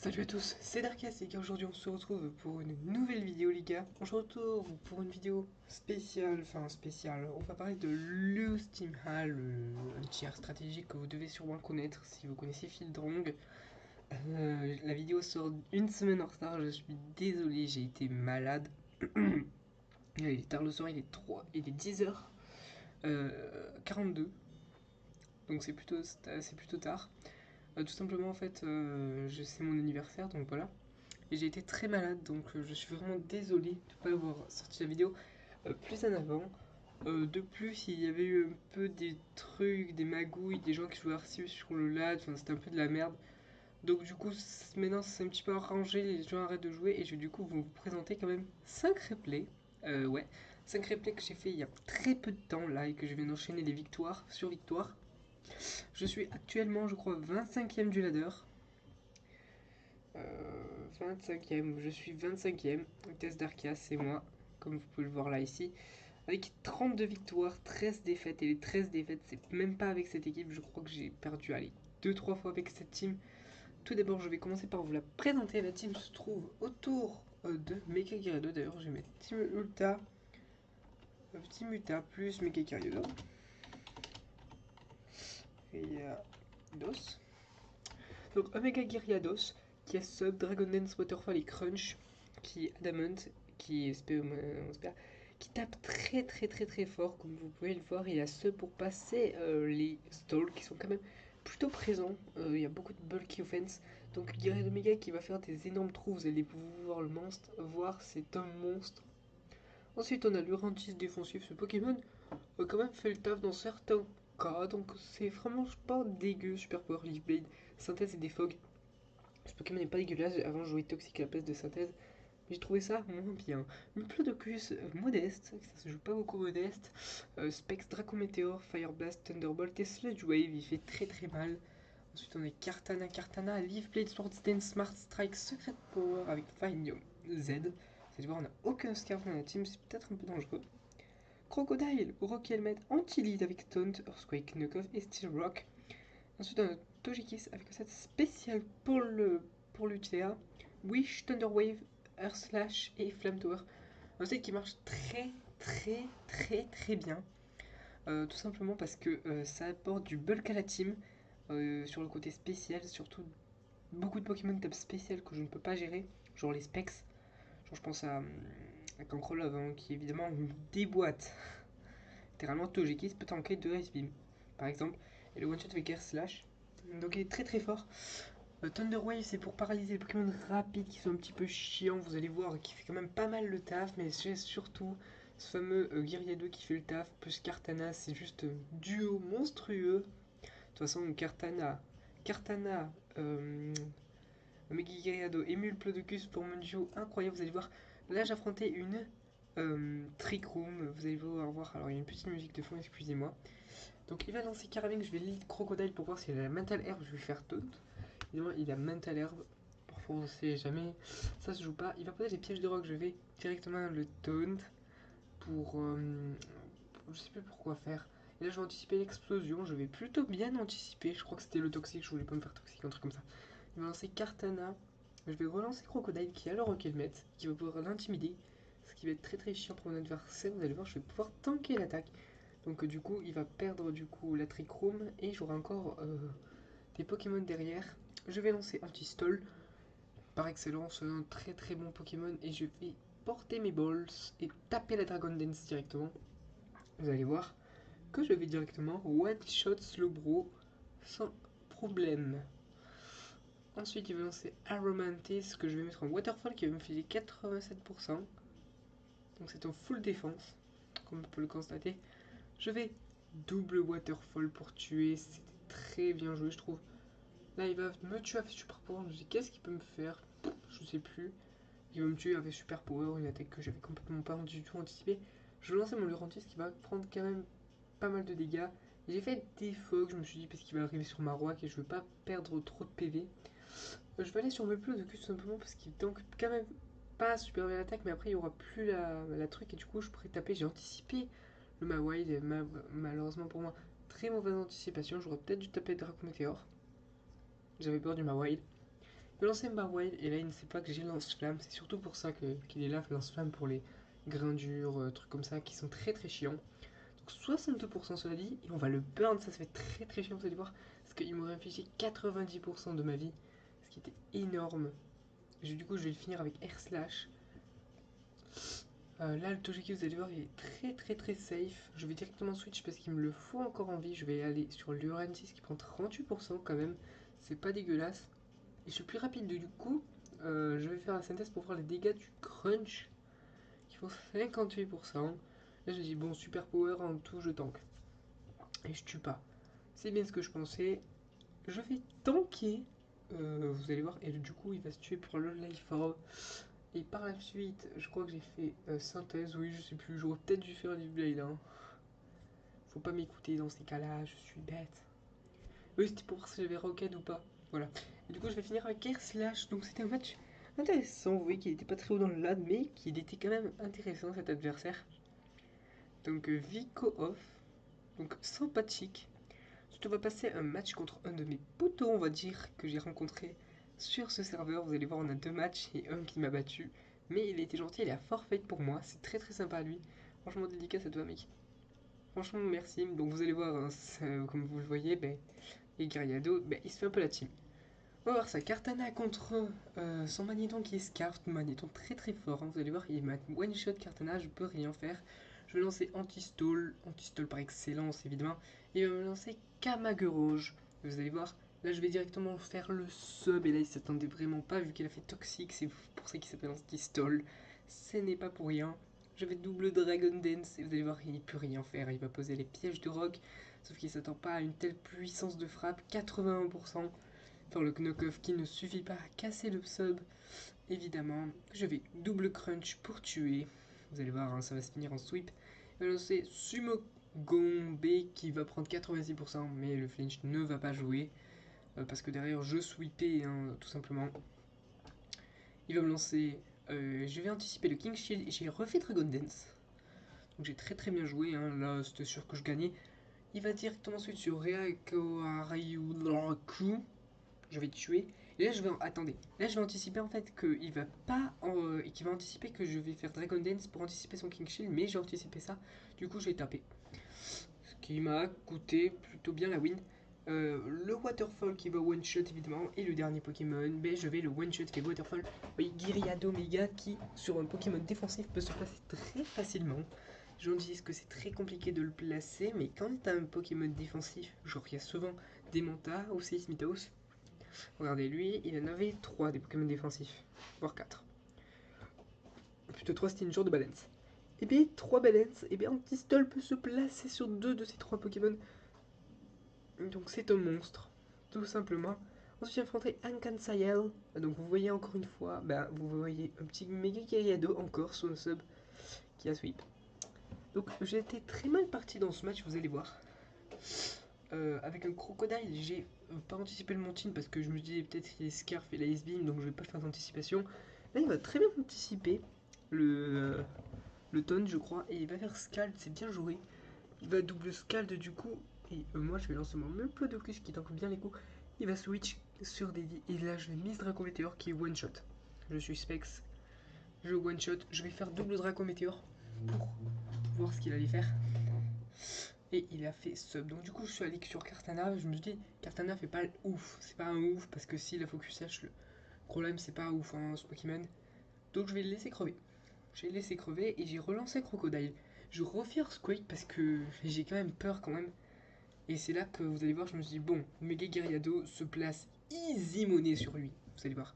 Salut à tous, c'est Darkas et aujourd'hui on se retrouve pour une nouvelle vidéo les gars. On se retrouve pour une vidéo spéciale, on va parler de Lose Team Hall, un tiers stratégique que vous devez sûrement connaître si vous connaissez Fieldrong. La vidéo sort une semaine en retard, je suis désolé, j'ai été malade. Il est tard le soir, il est 10h42, donc c'est plutôt tard. Tout simplement en fait, c'est mon anniversaire donc voilà. Et j'ai été très malade, donc je suis vraiment désolé de ne pas avoir sorti la vidéo plus en avant. De plus, il y avait eu un peu des trucs, des magouilles, des gens qui jouaient Arceus sur le LAD, enfin c'était un peu de la merde. Donc du coup, maintenant c'est un petit peu arrangé, les gens arrêtent de jouer et je vais du coup vous présenter quand même 5 replays. Ouais, 5 replays que j'ai fait il y a très peu de temps là et que je viens d'enchaîner des victoires sur victoire. Je suis actuellement, je crois, 25ème du ladder. 25ème, je suis 25ème. Test d'Arcas, c'est moi, comme vous pouvez le voir là ici. Avec 32 victoires, 13 défaites. Et les 13 défaites, c'est même pas avec cette équipe. Je crois que j'ai perdu, allez, 2-3 fois avec cette team. Tout d'abord, je vais commencer par vous la présenter. La team se trouve autour de Mecha Gyarados. D'ailleurs, je vais mettre Team Ulta, Team Uta plus Mecha Gyarados. Gyarados. Donc, Omega Gyarados, qui est Sub, Dragon Dance, Waterfall et Crunch, qui est Adamant, qui est qui tape très fort, comme vous pouvez le voir. Il y a ceux pour passer les stalls qui sont quand même plutôt présents. Il y a beaucoup de bulky offense. Donc Gyarados Omega qui va faire des énormes trous. Vous allez pouvoir le monstre voir, c'est un monstre. Ensuite, on a Lurantis défensif. Ce Pokémon a quand même fait le taf dans certains cas. Donc c'est vraiment pas dégueu. Super Power, Leaf Blade, Synthèse et Défog. Ce Pokémon n'est pas dégueulasse. Avant, je jouais Toxique à la place de Synthèse. Mais j'ai trouvé ça moins bien. Diplodocus modeste, ça se joue pas beaucoup modeste. Specs, Dracometeor, Fire Blast, Thunderbolt et Sludge Wave, il fait très mal. Ensuite on a Kartana, Leaf Blade, Sword Dance, Smart Strike, Secret Power avec Fine Z. Vous allez voir, on n'a aucun Scarf dans la team, c'est peut-être un peu dangereux. Crocodile, Rocky Helmet, Anti-Lead avec Taunt, Earthquake, Knockoff et Steel Rock. Ensuite on a Togekiss avec un set spécial pour l'UTA. Wish, Thunder Wave, Earth Slash et Flame Tower. Un set qui marche très bien. Tout simplement parce que ça apporte du bulk à la team. Sur le côté spécial, surtout beaucoup de Pokémon type spécial que je ne peux pas gérer. Genre les specs. Genre je pense à Cancrelove hein, qui évidemment me déboîte. Littéralement Togekiss peut tanker 2 Ice Beam par exemple. Et le one shot avec Air Slash. Donc il est très fort. Thunder Wave, c'est pour paralyser les Pokémon rapides qui sont un petit peu chiants, vous allez voir, qui fait quand même pas mal le taf, mais c'est surtout ce fameux Gyarados qui fait le taf, plus Kartana, c'est juste un duo monstrueux. De toute façon, Kartana, Mega Gyarados et Mulplodocus pour mon duo incroyable, vous allez voir. Là, j'affrontais une Trick Room, vous allez voir, alors il y a une petite musique de fond, excusez-moi. Donc il va lancer Caraving, je vais lead Crocodile pour voir s'il a la Mental Herb, je vais faire taunt. Évidemment, il a Mental Herb. Parfois, on sait jamais. Ça se joue pas. Il va poser des pièges de rock. Je vais directement le taunt pour. Je sais plus pourquoi faire. Et là, je vais anticiper l'explosion. Je vais plutôt bien anticiper. Je crois que c'était le toxique. Je voulais pas me faire toxique, un truc comme ça. Il va lancer Kartana. Je vais relancer Crocodile qui a le Rock Helmet. Qui va pouvoir l'intimider. Ce qui va être très chiant pour mon adversaire. Vous allez voir, je vais pouvoir tanker l'attaque. Donc, du coup, il va perdre du coup la Trick Room. Et j'aurai encore des Pokémon derrière. Je vais lancer Anti-Stall. Par excellence, un très bon Pokémon. Et je vais porter mes balls et taper la Dragon Dance directement. Vous allez voir que je vais directement one shot Slowbro sans problème. Ensuite, il va lancer Aromantis que je vais mettre en Waterfall qui va me filer 87%. Donc c'est en full défense, comme on peut le constater. Je vais double Waterfall pour tuer. C'était très bien joué, je trouve. Là, il va me tuer avec Super Power. Je me dis, qu'est-ce qu'il peut me faire? Je sais plus. Il va me tuer avec Super Power, une attaque que j'avais complètement pas du tout anticipé. Je vais lancer mon Lurantis qui va prendre quand même pas mal de dégâts. J'ai fait des fogs, je me suis dit, parce qu'il va arriver sur ma Rock et je veux pas perdre trop de PV. Je vais aller sur mes plus de cul tout simplement parce qu'il tank quand même pas super bien l'attaque, mais après il y aura plus la truc et du coup je pourrais taper. J'ai anticipé le Mawile et malheureusement pour moi, très mauvaise anticipation. J'aurais peut-être dû taper Draco Meteor. J'avais peur du Mawile. Il va lancer Marwile et là il ne sait pas que j'ai lance-flamme. C'est surtout pour ça qu'il est là, lance-flamme pour les grains durs, trucs comme ça qui sont très très chiants. Donc 62% cela dit, et on va le burn, ça fait très très chiant vous allez voir. Parce qu'il m'aurait infligé 90% de ma vie, ce qui était énorme. Du coup je vais le finir avec Air Slash. Là le Togeki vous allez voir il est très très très safe. Je vais directement switch parce qu'il me le faut encore en vie. Je vais aller sur l'Urantis qui prend 38% quand même. C'est pas dégueulasse. Et je suis plus rapide du coup. Je vais faire la synthèse pour voir les dégâts du crunch qui font 58%. Là je dis bon super power en tout je tank. Et je tue pas. C'est bien ce que je pensais. Je vais tanker. Vous allez voir. Et du coup il va se tuer pour le life orb. Et par la suite, je crois que j'ai fait synthèse, oui, je sais plus, j'aurais peut-être dû faire du blade. Hein. Faut pas m'écouter dans ces cas-là, je suis bête. Oui, c'était pour voir si j'avais rocket ou pas. Voilà. Et du coup, je vais finir avec Air Slash. Donc, c'était un match intéressant. Vous voyez qu'il était pas très haut dans le LAN, mais qu'il était quand même intéressant cet adversaire. Donc, Vico off. Donc, sympathique. Ensuite, on va passer un match contre un de mes potos, on va dire, que j'ai rencontré sur ce serveur. Vous allez voir, on a deux matchs et un qui m'a battu. Mais il était gentil, il a forfait pour moi. C'est très très sympa à lui. Franchement, dédicace à toi, mec. Franchement, merci. Donc, vous allez voir, hein, comme vous le voyez, ben, et Gariado, ben, il se fait un peu la team. On va voir ça. Cartana contre son Magnéton qui est Scarf. Magnéton très très fort. Hein. Vous allez voir, il m'a one shot Cartana, je peux rien faire. Je vais lancer Anti-Stall. Anti-Stall par excellence, évidemment. Et il va me lancer Kamaguroge. Vous allez voir, là je vais directement faire le sub. Et là il s'attendait vraiment pas vu qu'il a fait Toxic. C'est pour ça qu'il s'appelle Anti-Stall. Ce n'est pas pour rien. Je vais double Dragon Dance. Et vous allez voir, il ne peut rien faire. Il va poser les pièges de rock. Sauf qu'il s'attend pas à une telle puissance de frappe. 81%. Faire le knock-off qui ne suffit pas à casser le sub. Évidemment, je vais double crunch pour tuer. Vous allez voir, hein, ça va se finir en sweep. Il va lancer Sumo Gombe qui va prendre 86%, mais le flinch ne va pas jouer. Parce que derrière, je sweepais, hein, tout simplement. Il va me lancer... je vais anticiper le King Shield et j'ai refait Dragon Dance. Donc j'ai très très bien joué, hein, là c'était sûr que je gagnais. Il va directement ensuite sur Reako Ryulaku. Je vais tuer. Et là je vais attendez. Là je vais anticiper en fait qu'il va pas qu'il va anticiper que je vais faire Dragon Dance pour anticiper son King Shield, mais j'ai anticipé ça. Du coup je vais taper. Ce qui m'a coûté plutôt bien la win. Le Waterfall qui va one shot évidemment et le dernier Pokémon, ben, je vais le one shot qui est Waterfall. Oui, Gyriado Mega qui sur un Pokémon défensif peut se placer très facilement. J'en dis que c'est très compliqué de le placer, mais quand tu as un Pokémon défensif, genre il y a souvent des Manta ou Seismitos. Regardez, lui, il en avait 3 des Pokémon défensifs, voire 4. Plutôt 3, c'était une genre de balance. Et bien, 3 balance, et bien Anti-Stall peut se placer sur 2 de ces 3 Pokémon. Donc c'est un monstre, tout simplement. Ensuite, j'ai affronté Ankansayel. Donc vous voyez encore une fois, bah, vous voyez un petit méga Gyariado encore sur le sub qui a sweep. Donc j'ai été très mal parti dans ce match, vous allez voir. Avec un crocodile, j'ai pas anticipé le Montine parce que je me dis peut-être qu'il est Scarf et la Ice Beam, donc je vais pas faire d'anticipation. Là, il va très bien anticiper le Taunt, je crois, et il va faire Scald, c'est bien joué. Il va double Scald du coup, et moi je vais lancer mon même Plodocus qui tank bien les coups. Il va switch sur Daddy, et là je vais Miss Draco Meteor qui est one shot. Je suis Specs, je one shot, je vais faire double Draco Meteor pour voir ce qu'il allait faire. Et il a fait sub. Donc du coup je suis allé sur Cartana. Je me suis dit Cartana fait pas ouf. C'est pas un ouf parce que s'il a focus H, le problème c'est pas ouf hein, ce Pokémon. Donc je vais le laisser crever. J'ai laissé crever et j'ai relancé Crocodile. Je refais Earthquake parce que j'ai quand même peur quand même. Et c'est là que vous allez voir, je me suis dit bon, Mega Gyariado se place easy money sur lui. Vous allez voir.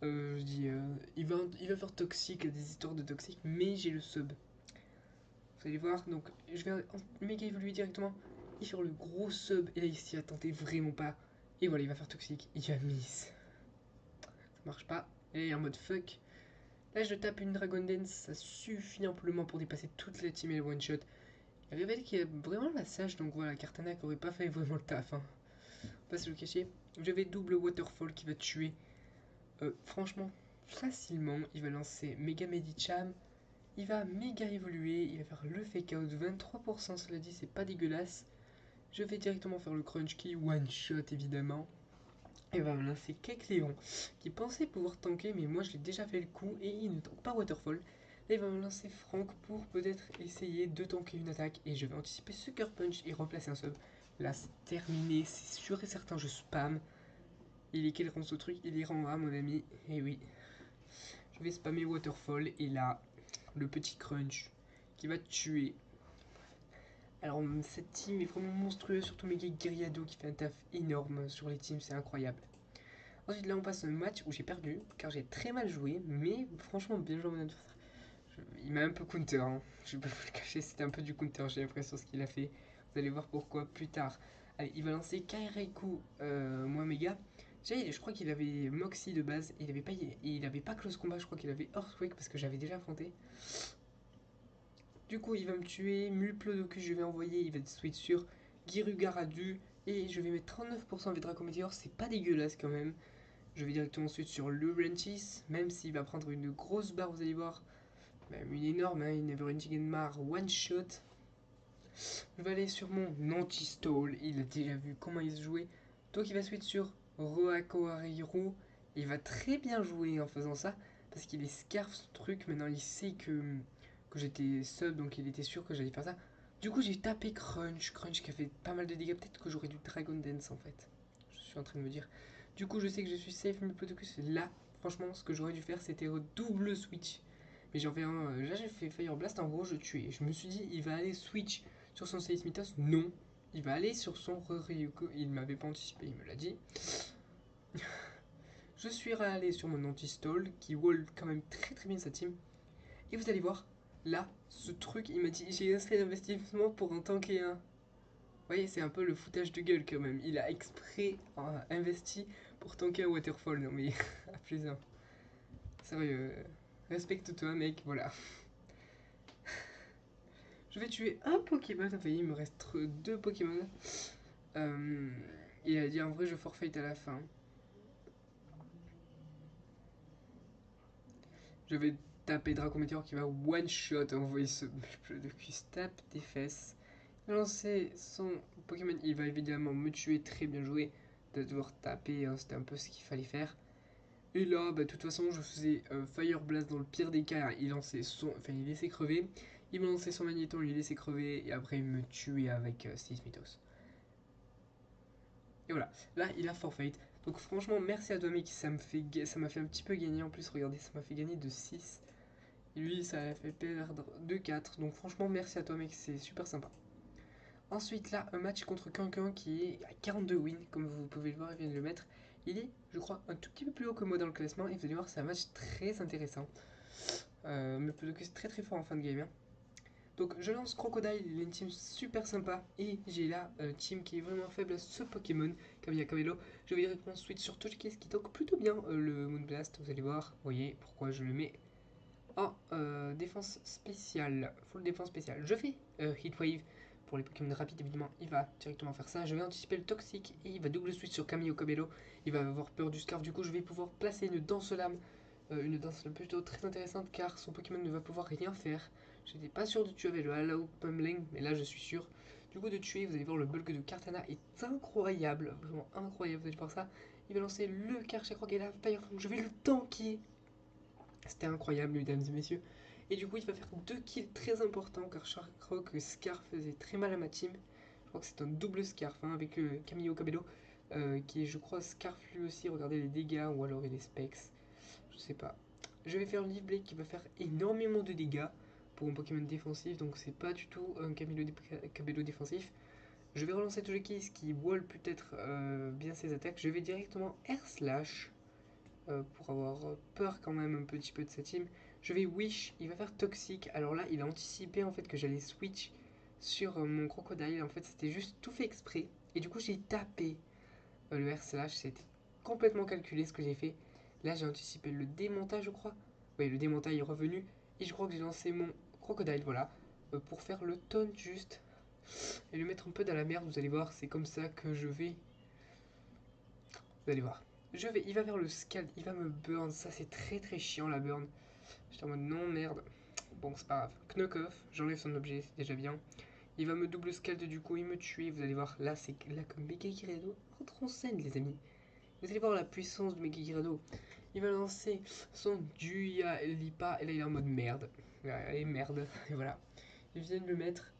Je dis il va faire toxique, des histoires de toxique, mais j'ai le sub. Vous allez voir, donc je vais méga évoluer directement et faire le gros sub. Et là, il s'y attendait vraiment pas. Et voilà, il va faire toxique. Il va miss. Ça marche pas. Et en mode fuck. Là, je tape une Dragon Dance. Ça suffit amplement pour dépasser toute la team et le one shot. Il révèle qu'il y a vraiment la sage. Donc voilà, Cartana qui aurait pas fait vraiment le taf. Hein. Pas se le cacher. J'avais double Waterfall qui va tuer. Franchement, facilement. Il va lancer Mega Medicham. Il va méga évoluer, il va faire le fake out, 23% cela dit, c'est pas dégueulasse. Je vais directement faire le crunch qui one shot évidemment. Et va me lancer Kecleon, qui pensait pouvoir tanker, mais moi je l'ai déjà fait le coup et il ne tank pas Waterfall. Là il va me lancer Franck pour peut-être essayer de tanker une attaque et je vais anticiper Sucker Punch et remplacer un sub. Là c'est terminé, c'est sûr et certain, je spam. Il est quel rang ce truc? Il est rang A mon ami, et oui. Je vais spammer Waterfall et là, le petit crunch qui va tuer. Alors cette team est vraiment monstrueuse, surtout Mega Guerriado qui fait un taf énorme sur les teams, c'est incroyable. Ensuite là on passe un match où j'ai perdu, car j'ai très mal joué, mais franchement bien joué mon adversaire. Il m'a un peu counter, hein. Je vais pas vous le cacher, c'était un peu du counter, j'ai l'impression ce qu'il a fait. Vous allez voir pourquoi plus tard. Allez, il va lancer Kaireiku, moi méga. Je crois qu'il avait Moxie de base, il avait pas Close Combat, je crois qu'il avait Earthquake parce que j'avais déjà affronté. Du coup, il va me tuer, Mulplodocus, je vais envoyer, il va être switch sur Girugaradu, et je vais mettre 39% avec Draco Meteor, c'est pas dégueulasse quand même. Je vais directement ensuite sur Lurantis, même s'il va prendre une grosse barre, vous allez voir, même une énorme, hein, une Neverending Mar one shot. Je vais aller sur mon anti-stall, il a déjà vu comment il se jouait, donc il va switch sur Roako Hariru. Il va très bien jouer en faisant ça, parce qu'il est scarf ce truc, maintenant il sait que j'étais sub, donc il était sûr que j'allais faire ça. Du coup j'ai tapé Crunch, Crunch qui a fait pas mal de dégâts, peut-être que j'aurais dû Dragon Dance en fait. Je suis en train de me dire. Du coup je sais que je suis safe, mais plutôt que là, franchement ce que j'aurais dû faire c'était double switch. Mais j'en fais un, là j'ai fait Fire Blast, en gros je tuais. Je me suis dit il va aller switch sur son Seismitos, non. Il va aller sur son Ryuko, il m'avait pas anticipé, il me l'a dit. Je suis allé sur mon anti-stall qui wall quand même très très bien sa team. Et vous allez voir, là, ce truc, il m'a dit j'ai assez d'investissement pour en tanker un. Vous voyez, c'est un peu le foutage de gueule quand même. Il a exprès investi pour tanker un waterfall. Non mais, à plaisir. Sérieux, respecte-toi mec, voilà. Je vais tuer un Pokémon, vous voyez, il me reste deux Pokémon. Il a dit en vrai je forfait à la fin. Je vais taper Draco Meteor qui va one shot envoyer ce bulle de cuisse, tape des fesses. Lancer son Pokémon, il va évidemment me tuer, très bien joué de devoir taper, hein, c'était un peu ce qu'il fallait faire. Et là, bah, de toute façon, je faisais Fire Blast dans le pire des cas, il lançait son, enfin il laissait crever, il me lançait son magnéton, il laissait crever, et après il me tuait avec Seismitos. Et voilà, là il a forfait. Donc franchement, merci à toi mec, ça m'a fait un petit peu gagner en plus, regardez, ça m'a fait gagner de 6. Et lui, ça a fait perdre de 4. Donc franchement, merci à toi mec, c'est super sympa. Ensuite là, un match contre quelqu'un qui est à 42 wins, comme vous pouvez le voir, il vient de le mettre. Il est, je crois, un tout petit peu plus haut que moi dans le classement, et vous allez voir, c'est un match très intéressant. Mais peut-être que c'est très très fort en fin de game. Hein. Donc je lance Crocodile, il a une team super sympa, et j'ai là un team qui est vraiment faible à ce Pokémon, Kamiya Kamelo. Je vais directement switch sur Togekiss qui tank plutôt bien le Moonblast, vous allez voir, vous voyez pourquoi je le mets en défense spéciale, full défense spéciale. Je fais Heatwave pour les Pokémon rapides, évidemment, il va directement faire ça. Je vais anticiper le Toxic et il va double switch sur Camille Cabello. Il va avoir peur du Scarf, du coup je vais pouvoir placer une danse lame plutôt très intéressante car son Pokémon ne va pouvoir rien faire. J'étais pas sûr de tuer avec le Hello Pummeling, mais là je suis sûr. Du coup de tuer, vous allez voir le bulk de Kartana est incroyable, vraiment incroyable, vous allez voir ça. Il va lancer le Karcher Croc et la Fire, donc je vais le tanker. C'était incroyable, mesdames et messieurs. Et du coup, il va faire 2 kills très importants car je crois que Scarf faisait très mal à ma team. Je crois que c'est un double Scarf hein, avec Camillo Cabello qui est, je crois, Scarf lui aussi. Regardez les dégâts ou alors il est Specs. Je sais pas. Je vais faire Leaf Blade qui va faire énormément de dégâts pour un Pokémon défensif. Donc, c'est pas du tout un Cabello défensif. Je vais relancer Togekiss qui wall peut-être bien ses attaques. Je vais directement Air Slash pour avoir peur quand même un petit peu de sa team. Je vais Wish, il va faire Toxic. Alors là, il a anticipé en fait que j'allais switch sur mon Crocodile. En fait, c'était juste tout fait exprès. Et du coup, j'ai tapé le R slash. C'était complètement calculé ce que j'ai fait. Là, j'ai anticipé le démontage, je crois. Oui, le démontage est revenu. Et je crois que j'ai lancé mon Crocodile, voilà, pour faire le taunt juste. Et le mettre un peu dans la merde, vous allez voir, c'est comme ça que je vais. Vous allez voir. Il va faire le scald, il va me burn, ça c'est très très chiant la burn. J'étais en mode non merde. Bon c'est pas grave. Knock off, j'enlève son objet, c'est déjà bien. Il va me double scald du coup, il me tue, vous allez voir, là c'est là que Mega Kiredo entre en scène les amis. Vous allez voir la puissance de Megakirado. Il va lancer son Duya Lipa et là il est en mode merde. Et merde, et voilà. Il vient de le mettre,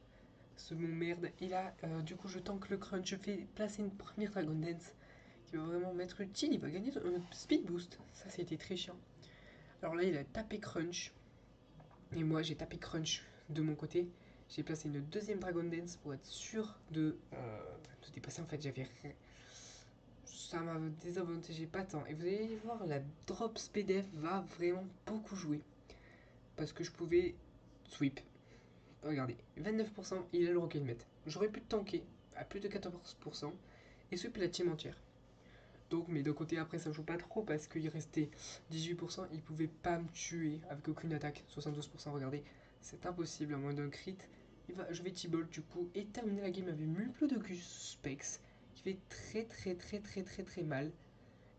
ce mot merde. Et là, du coup, je tank le crunch. Je fais placer une première Dragon Dance qui va vraiment m'être utile. Il va gagner un speed boost. Ça, c'était très chiant. Alors là, il a tapé crunch. Et moi, j'ai tapé crunch de mon côté. J'ai placé une deuxième Dragon Dance pour être sûr de dépasser. En fait, j'avais ça m'a désavantagé pas tant. Et vous allez voir, la drop SPDF va vraiment beaucoup jouer. Parce que je pouvais sweep. Regardez, 29%, il a le Rocket. J'aurais pu tanker à plus de 14% et sweep la team entière. Donc, mais d'un côté, après, ça joue pas trop parce qu'il restait 18%. Il pouvait pas me tuer avec aucune attaque. 72%, regardez, c'est impossible à moins d'un crit. Je vais T-Ball du coup et terminer la game avec Mulplodocus Specs qui fait très mal.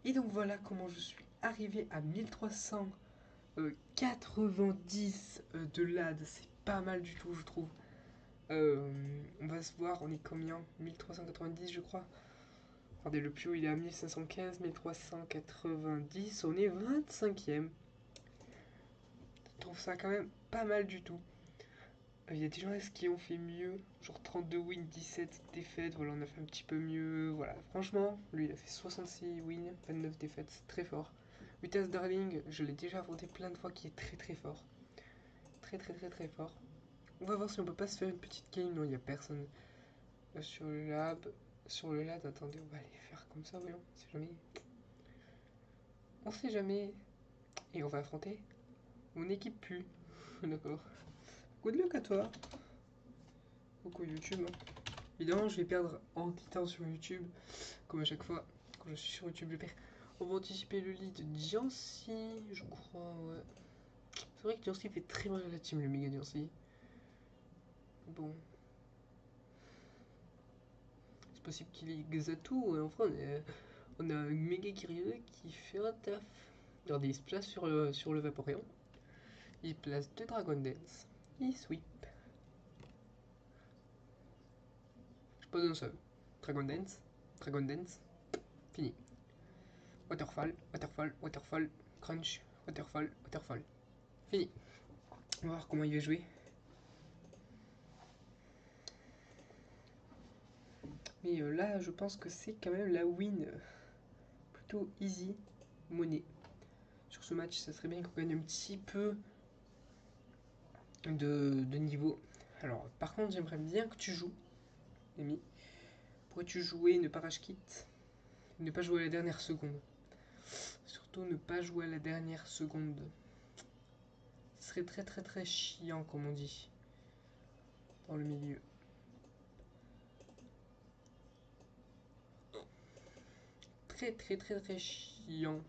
Et donc voilà comment je suis arrivé à 1390 de LAD. C'est pas mal du tout, je trouve. On va se voir, on est combien? 1390 je crois. Regardez, le plus haut il est à 1515, 1390, on est 25ème. Je trouve ça quand même pas mal du tout. Il y a des gens qui ont fait mieux, genre 32 wins, 17 défaites, voilà, on a fait un petit peu mieux, voilà. Franchement, lui il a fait 66 wins, 29 défaites, c'est très fort. Utas Darling, je l'ai déjà affronté plein de fois, qui est très fort. Très fort. On va voir si on peut pas se faire une petite game, non, il n'y a personne. Sur le lab, attendez, on va aller faire comme ça, voyons, on sait jamais. On sait jamais. Et on va affronter mon équipe pu. D'accord. Good luck à toi. Coucou YouTube. Évidemment, je vais perdre en titan sur YouTube. Comme à chaque fois, quand je suis sur YouTube, je perds. On va anticiper le lead de Diancy, je crois, ouais. C'est vrai que Diancy fait très mal à la team, le méga Diancy. Bon. C'est possible qu'il ait Xatu, ouais. Enfin, on a un méga Kiryu qui fait un taf. Regardez, il se place sur le Vaporeon. Il place 2 Dragon Dance. Il sweep. Je pose un seul. Dragon Dance, fini. Waterfall, crunch, waterfall. Fini. On va voir comment il va jouer. Mais là, je pense que c'est quand même la win plutôt easy monnaie. Sur ce match, ça serait bien qu'on gagne un petit peu de niveau. Alors, par contre, j'aimerais bien que tu joues, Amy. Pourrais-tu jouer, ne pas rage quit, ne pas jouer à la dernière seconde. Surtout ne pas jouer à la dernière seconde. Ce serait très chiant, comme on dit, dans le milieu. Très chiant.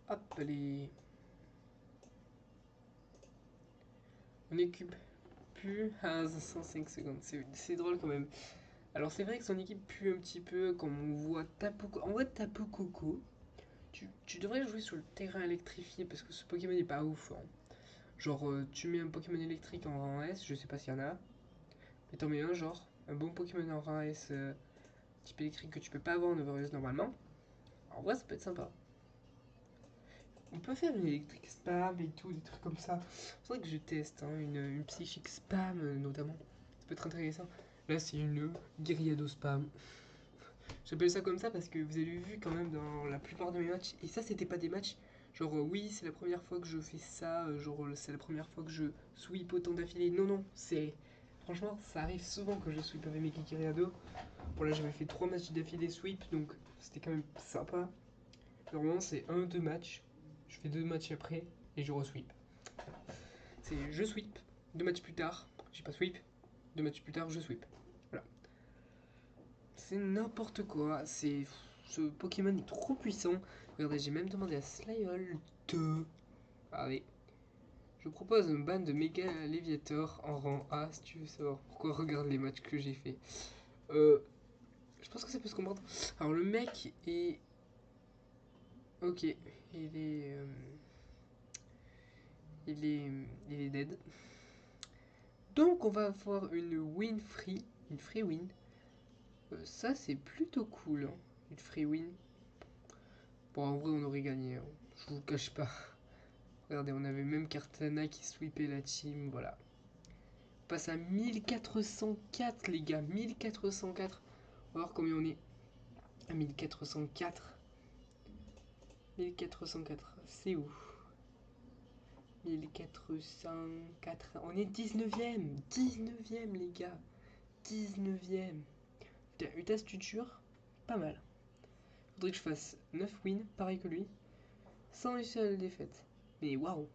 Hop, allez. On équipe plus à 105 secondes. C'est drôle quand même. Alors c'est vrai que son équipe pue un petit peu quand on voit Tapu Koko. En vrai, Tapu Koko, tu devrais jouer sur le terrain électrifié parce que ce Pokémon n'est pas ouf. Hein. Genre, tu mets un Pokémon électrique en rang S, je sais pas s'il y en a. Mais t'en mets un, genre, un bon Pokémon en rang S type électrique que tu peux pas avoir en Overuse normalement. En vrai, ça peut être sympa. On peut faire une électrique spam et tout, des trucs comme ça. C'est vrai que je teste, hein, une psychique spam notamment. Ça peut être intéressant. Là, c'est une Gyriado spam. J'appelle ça comme ça parce que vous avez vu quand même dans la plupart de mes matchs. Et ça, c'était pas des matchs. Genre, oui, c'est la première fois que je fais ça. Genre, c'est la première fois que je sweep autant d'affilée. Non, c'est. Franchement, ça arrive souvent que je sweep avec mes Kikiriado. Bon, là, j'avais fait 3 matchs d'affilée sweep, donc c'était quand même sympa. Normalement, c'est 1-2 matchs. Je fais 2 matchs après et je resweep. C'est je sweep. 2 matchs plus tard, j'ai pas sweep. 2 matchs plus tard, je sweep. Voilà. C'est n'importe quoi. Ce Pokémon est trop puissant. Regardez, j'ai même demandé à Slyhole de. Allez. Je propose un ban de Mega Léviator en rang A si tu veux savoir pourquoi. Regarde les matchs que j'ai fait. Je pense que ça peut se comprendre. Alors le mec est. Ok, il est. Il est dead. Donc on va avoir une free win. Ça, c'est plutôt cool, hein. Une free win. Bon, en vrai, on aurait gagné, hein. Je vous cache pas. Regardez, on avait même Cartana qui sweepait la team, voilà. On passe à 1404, les gars, 1404. On va voir combien on est. À 1404. 1404, c'est où? 1404. On est 19ème. 19ème, les gars. 19ème. Putain, Utas Tuture, pas mal. Faudrait que je fasse 9 wins, pareil que lui, sans réussir à la défaite. Mais waouh!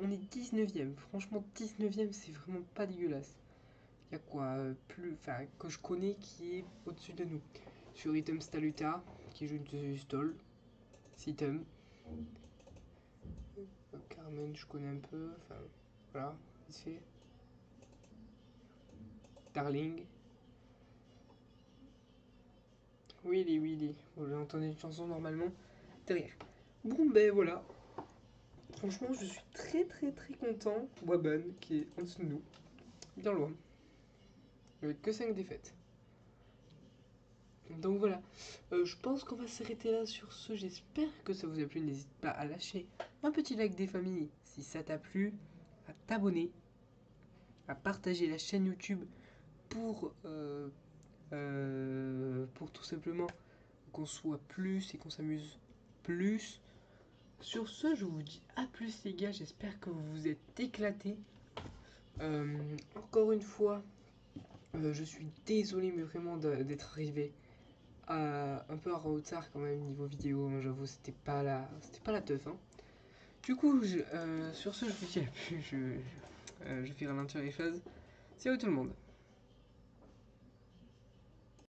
On est 19ème. Franchement, 19ème, c'est vraiment pas dégueulasse. Il y a quoi enfin, que je connais qui est au-dessus de nous. Sur Item Staluta, qui joue une stall. Sitem. Carmen, je connais un peu. Enfin, voilà, vite fait. Darling. Willy, Willy. Bon, j'ai entendu une chanson normalement derrière. Bon, ben voilà. Franchement, je suis très très très content. Waban, qui est en dessous de nous. Bien loin. Avec que 5 défaites. Donc voilà, je pense qu'on va s'arrêter là sur ce. J'espère que ça vous a plu. N'hésite pas à lâcher un petit like des familles si ça t'a plu, à t'abonner, à partager la chaîne YouTube pour tout simplement qu'on soit plus et qu'on s'amuse plus. Sur ce, je vous dis à plus les gars. J'espère que vous vous êtes éclatés. Encore une fois, je suis désolé mais vraiment d'être arrivé un peu en retard quand même niveau vidéo, hein, j'avoue c'était pas la teuf, hein. Du coup sur ce je vous dis à plus, je vais ralentir les choses. Salut tout le monde.